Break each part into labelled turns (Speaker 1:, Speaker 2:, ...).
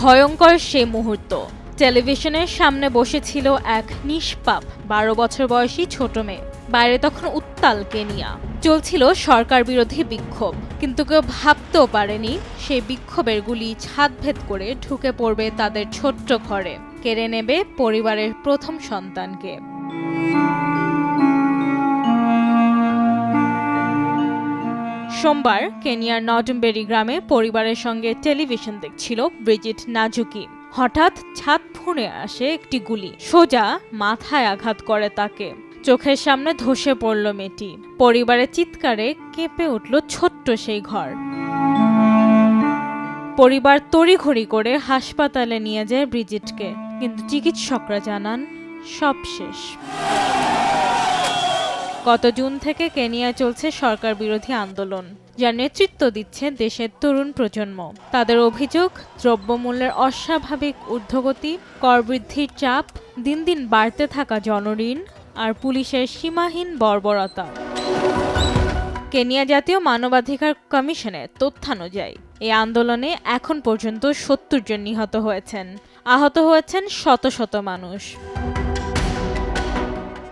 Speaker 1: ভয়ঙ্কর সেই মুহূর্ত। টেলিভিশনের সামনে বসেছিল এক নিষ্পাপ 12 বছর বয়সী ছোট মেয়ে। বাইরে তখন উত্তাল কেনিয়া, চলছিল সরকার বিরোধী বিক্ষোভ। কিন্তু কেউ ভাবতেও পারেনি সেই বিক্ষোভের গুলি ছাদভেদ করে ঢুকে পড়বে তাদের ছোট্ট ঘরে, কেড়ে নেবে পরিবারের প্রথম সন্তানকে। সোমবার কেনিয়ার নডমবেরি গ্রামে পরিবারের সঙ্গে টেলিভিশন দেখছিল ব্রিজিট নাজুকি। হঠাৎ ছাদ ফুঁড়ে আসে একটি গুলি, সোজা মাথায় আঘাত করে তাকে। চোখের সামনে ধসে পড়ল মেয়েটি। পরিবারের চিৎকারে কেঁপে উঠল ছোট্ট সেই ঘর। পরিবার তড়িঘড়ি করে হাসপাতালে নিয়ে যায় ব্রিজিটকে, কিন্তু চিকিৎসকরা জানান সব শেষ। গত জুন থেকে কেনিয়ায় চলছে সরকার বিরোধী আন্দোলন, যার নেতৃত্ব দিচ্ছে দেশের তরুণ প্রজন্ম। তাদের অভিযোগ, দ্রব্যমূল্যের অস্বাভাবিক ঊর্ধ্বগতি, কর বৃদ্ধির চাপ, দিন দিন বাড়তে থাকা জনঋণ আর পুলিশের সীমাহীন বর্বরতা। কেনিয়া জাতীয় মানবাধিকার কমিশনের তথ্যানুযায়ী এই আন্দোলনে এখন পর্যন্ত 70 জন নিহত হয়েছেন, আহত হয়েছেন শত শত মানুষ।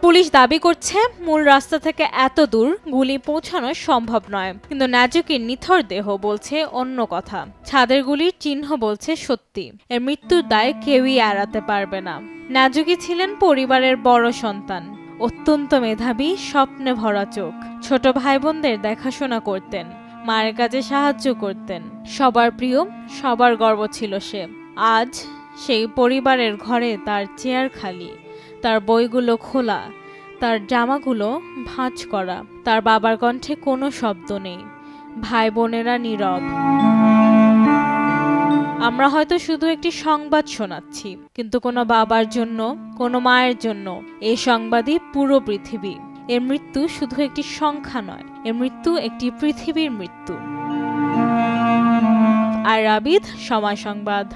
Speaker 1: পুলিশ দাবি করছে মূল রাস্তা থেকে এত দূর গুলি পৌঁছানো সম্ভব নয়, কিন্তু নাজুকির নিথর দেহ বলছে অন্য কথা। ছাদের গুলির চিহ্ন বলছে সত্যি। এর মৃত্যুর দায় কেউই এড়াতে পারবে না। নাজুকি ছিলেন পরিবারের বড় সন্তান, অত্যন্ত মেধাবী, স্বপ্নে ভরা চোখ। ছোট ভাই বোনদের দেখাশোনা করতেন, মায়ের কাজে সাহায্য করতেন। সবার প্রিয়, সবার গর্ব ছিল সে। আজ সেই পরিবারের ঘরে তার চেয়ার খালি, তার বইগুলো খোলা, তার জামাগুলো ভাঁজ করা। তার বাবার কণ্ঠে কোনো শব্দ নেই, ভাই বোনেরা নীরব। আমরা হয়তো শুধু একটি সংবাদ শোনাচ্ছি, কিন্তু কোনো বাবার জন্য, কোনো মায়ের জন্য এই সংবাদই পুরো পৃথিবী। এর মৃত্যু শুধু একটি সংখ্যা নয়, এর মৃত্যু একটি পৃথিবীর মৃত্যু। আর রাবিদ, সময় সংবাদ।